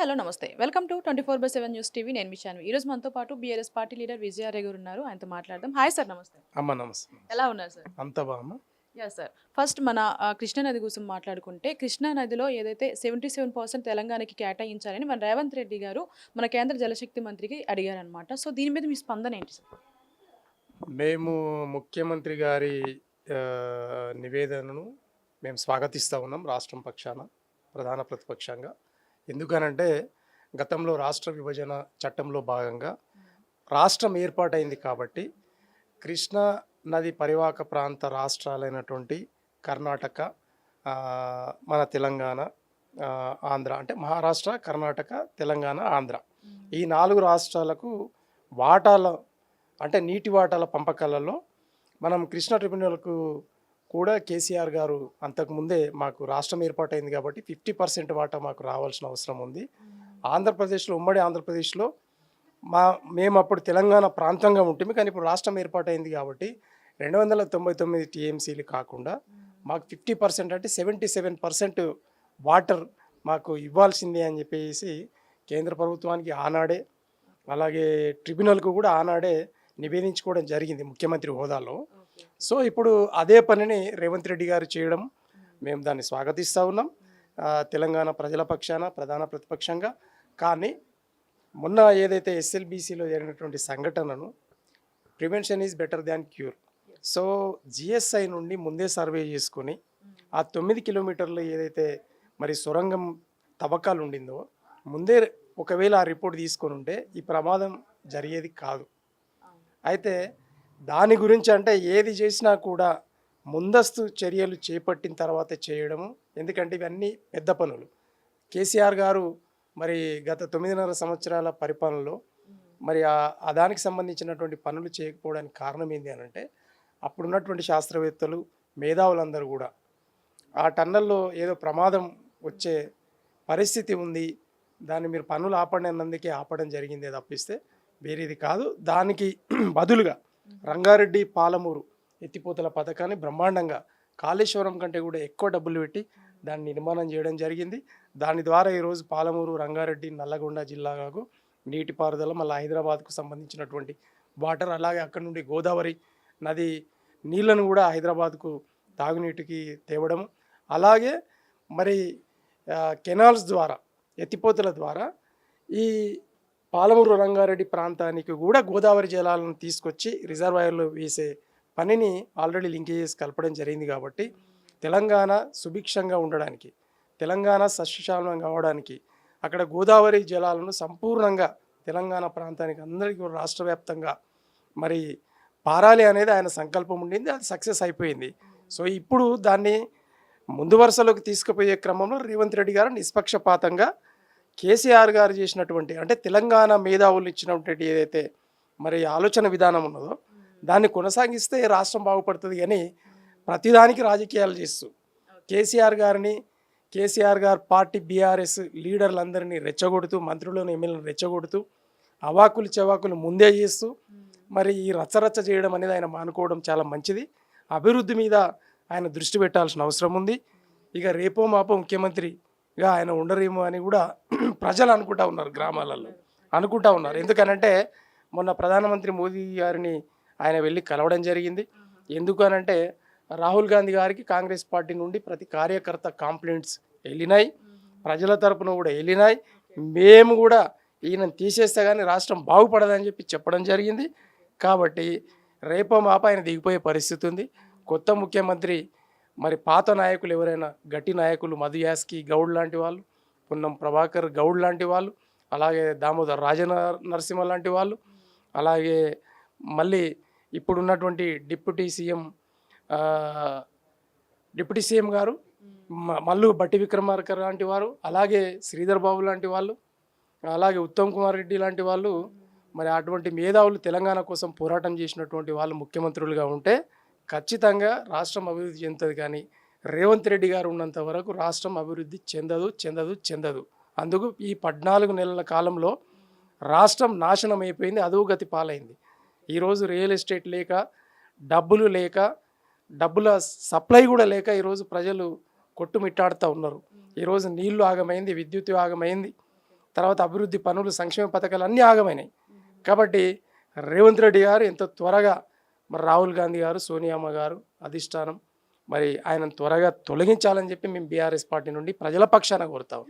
Hello నమస్తే. Welcome to 24/7 news TV. నేను మీ శాన్వి. ఈరోజు మనతో పాటు బీఆర్ఎస్ పార్టీ లీడర్ విజయారెడ్డి గారు ఉన్నారు. ఆయనతో మాట్లాడదాం. హాయ్ సార్, నమస్తే. అమ్మ నమస్తే. ఎలా ఉన్నారు సార్? అంతా బామ్మ. యాహ్! సార్. ఫస్ట్ మన కృష్ణా నది గురించి మాట్లాడుకుంటే, కృష్ణా నదిలో ఏదైతే 77% తెలంగాణకి కేటాయించాలని మన రేవంత్ రెడ్డి గారు మన కేంద్ర జలశక్తి మంత్రికి అడిగారనమాట. సో దీని మీద మీ స్పందన ఏంటి సార్? మేము ముఖ్యమంత్రి గారి నివేదనను మేము స్వాగతిస్తూ ఉన్నాం రాష్ట్రం పక్షాన, ప్రధాన ప్రతిపక్షంగా. ఎందుకనంటే గతంలో రాష్ట్ర విభజన చట్టంలో భాగంగా రాష్ట్రం ఏర్పాటైంది కాబట్టి కృష్ణా నది పరివాహక ప్రాంత రాష్ట్రాలైనటువంటి కర్ణాటక, మన తెలంగాణ, ఆంధ్ర, అంటే మహారాష్ట్ర, కర్ణాటక, తెలంగాణ, ఆంధ్ర, ఈ 4 రాష్ట్రాలకు వాటాల, అంటే నీటి వాటాల పంపకాలలో మనం కృష్ణా ట్రిబ్యునల్కు కూడా కేసీఆర్ గారు అంతకుముందే మాకు రాష్ట్రం ఏర్పాటైంది కాబట్టి 50% వాటా మాకు రావాల్సిన అవసరం ఉంది. ఆంధ్రప్రదేశ్లో, ఉమ్మడి ఆంధ్రప్రదేశ్లో మేము అప్పుడు తెలంగాణ ప్రాంతంగా ఉంటుంది, కానీ ఇప్పుడు రాష్ట్రం ఏర్పాటైంది కాబట్టి 299 టీఎంసీలు కాకుండా మాకు 50%, అంటే 77% వాటర్ మాకు ఇవ్వాల్సిందే అని చెప్పేసి కేంద్ర ప్రభుత్వానికి ఆనాడే, అలాగే ట్రిబ్యునల్కు కూడా ఆనాడే నివేదించుకోవడం జరిగింది ముఖ్యమంత్రి హోదాలో. సో ఇప్పుడు అదే పనిని రేవంత్ రెడ్డి గారు చేయడం మేము దాన్ని స్వాగతిస్తూ ఉన్నాం తెలంగాణ ప్రజల పక్షాన, ప్రధాన ప్రతిపక్షంగా. కానీ మొన్న ఏదైతే ఎస్ఎల్బీసీలో జరిగినటువంటి సంఘటనను, prevention is better than cure. So GSI నుండి ముందే సర్వే చేసుకొని ఆ 9 కిలోమీటర్లు ఏదైతే మరి సొరంగం తవ్వకాలు ఉండిందో ముందే ఒకవేళ ఆ రిపోర్ట్ తీసుకొని ఉంటే ఈ ప్రమాదం జరిగేది కాదు. అయితే దాని గురించి, అంటే ఏది చేసినా కూడా ముందస్తు చర్యలు చేపట్టిన తర్వాత చేయడము. ఎందుకంటే ఇవన్నీ పెద్ద పనులు. కేసీఆర్ గారు మరి గత 9.5 సంవత్సరాల పరిపాలనలో మరి ఆ దానికి సంబంధించినటువంటి పనులు చేయకపోవడానికి కారణం ఏంటి అని అంటే, అప్పుడున్నటువంటి శాస్త్రవేత్తలు, మేధావులందరూ కూడా ఆ టన్నల్లో ఏదో ప్రమాదం వచ్చే పరిస్థితి ఉంది, దాన్ని మీరు పనులు ఆపండి అన్నందుకే ఆపడం జరిగిందే తప్పిస్తే వేరేది కాదు. దానికి బదులుగా రంగారెడ్డి పాలమూరు ఎత్తిపోతల పథకాన్ని బ్రహ్మాండంగా కాళేశ్వరం కంటే కూడా ఎక్కువ డబ్బులు పెట్టి దాన్ని నిర్మాణం చేయడం జరిగింది. దాని ద్వారా ఈరోజు పాలమూరు, రంగారెడ్డి, నల్లగొండ జిల్లాలకు నీటిపారుదల, మళ్ళీ హైదరాబాద్కు సంబంధించినటువంటి వాటర్, అలాగే అక్కడ నుండి గోదావరి నది నీళ్లను కూడా హైదరాబాద్కు తాగునీటికి తేవడం, అలాగే మరి కెనాల్స్ ద్వారా, ఎత్తిపోతల ద్వారా ఈ పాలమూరు, రంగారెడ్డి ప్రాంతానికి కూడా గోదావరి జలాలను తీసుకొచ్చి రిజర్వాయర్లో వేసే పనిని ఆల్రెడీ లింకేజెస్ కలపడం జరిగింది. కాబట్టి తెలంగాణ సుభిక్షంగా ఉండడానికి, తెలంగాణ సస్యశ్యామలం కావడానికి అక్కడ గోదావరి జలాలను సంపూర్ణంగా తెలంగాణ ప్రాంతానికి అందరికీ రాష్ట్ర వ్యాప్తంగా మరి పారాలి అనేది ఆయన సంకల్పం ఉండింది. అది సక్సెస్ అయిపోయింది. సో ఇప్పుడు దాన్ని ముందు వరుసలోకి తీసుకుపోయే క్రమంలో రేవంత్ రెడ్డి గారు నిష్పక్షపాతంగా కేసీఆర్ గారు చేసినటువంటి, అంటే తెలంగాణ మేధావులు ఇచ్చినటువంటి ఏదైతే మరి ఆలోచన విధానం ఉన్నదో దాన్ని కొనసాగిస్తే రాష్ట్రం బాగుపడుతుంది. కానీ ప్రతిదానికి రాజకీయాలు చేస్తూ కేసీఆర్ గారు పార్టీ బీఆర్ఎస్ లీడర్లందరినీ రెచ్చగొడుతూ, మంత్రులను, ఎమ్మెల్యేలను రెచ్చగొడుతూ, అవాకులు చెవాకులు ముందే చేస్తూ మరి ఈ రచ్చరచ్చ చేయడం అనేది ఆయన మానుకోవడం చాలా మంచిది. అభివృద్ధి మీద ఆయన దృష్టి పెట్టాల్సిన అవసరం ఉంది. ఇక రేపో మాపో ముఖ్యమంత్రిగా ఆయన ఉండరేమో అని కూడా ప్రజలు అనుకుంటా ఉన్నారు, గ్రామాలలో అనుకుంటా ఉన్నారు. ఎందుకనంటే మొన్న ప్రధానమంత్రి మోదీ గారిని ఆయన వెళ్ళి కలవడం జరిగింది. ఎందుకు అనంటే రాహుల్ గాంధీ గారికి కాంగ్రెస్ పార్టీ నుండి ప్రతి కార్యకర్త కంప్లైంట్స్ వెళ్ళినాయి, ప్రజల తరపున కూడా వెళ్ళినాయి. మేము కూడా ఈయన తీసేస్తే కానీ రాష్ట్రం బాగుపడదని చెప్పడం జరిగింది. కాబట్టి రేపో మాప ఆయన దిగిపోయే పరిస్థితి ఉంది. కొత్త ముఖ్యమంత్రి మరి పాత నాయకులు ఎవరైనా గట్టి నాయకులు, మధు యాస్కి గౌడ్ లాంటి వాళ్ళు, పున్నం ప్రభాకర్ గౌడ్ లాంటి వాళ్ళు, అలాగే దామోదర్ రాజనరసింహ లాంటి వాళ్ళు, అలాగే మళ్ళీ ఇప్పుడున్నటువంటి డిప్యూటీ సీఎం గారు మల్లు బట్టి విక్రమార్క లాంటి వారు, అలాగే శ్రీధర్ బాబు లాంటి వాళ్ళు, అలాగే ఉత్తమ్ కుమార్ రెడ్డి లాంటి వాళ్ళు, మరి అటువంటి మేధావులు తెలంగాణ కోసం పోరాటం చేసినటువంటి వాళ్ళు ముఖ్యమంత్రులుగా ఉంటే ఖచ్చితంగా రాష్ట్రం అభివృద్ధి చెందుతుంది. కానీ రేవంత్ రెడ్డి గారు ఉన్నంత వరకు రాష్ట్రం అభివృద్ధి చెందదు. అందుకు ఈ 14 నెలల కాలంలో రాష్ట్రం నాశనం అయిపోయింది, అధోగతి పాలైంది. ఈరోజు రియల్ ఎస్టేట్ లేక, డబ్బులు లేక, డబ్బుల సప్లై కూడా లేక ఈరోజు ప్రజలు కొట్టుమిట్టాడుతూ ఉన్నారు. ఈరోజు నీళ్లు ఆగమైంది, విద్యుత్ ఆగమైంది, తర్వాత అభివృద్ధి పనులు సంక్షేమ పథకాలు అన్నీ ఆగమైనాయి. కాబట్టి రేవంత్ రెడ్డి గారు ఎంత త్వరగా మరి రాహుల్ గాంధీ గారు, సోనియామ్మ గారు అధిష్టానం మరి ఆయనను త్వరగా తొలగించాలని చెప్పి మేము బీఆర్ఎస్ పార్టీ నుండి ప్రజల పక్షాన కోరుతాం.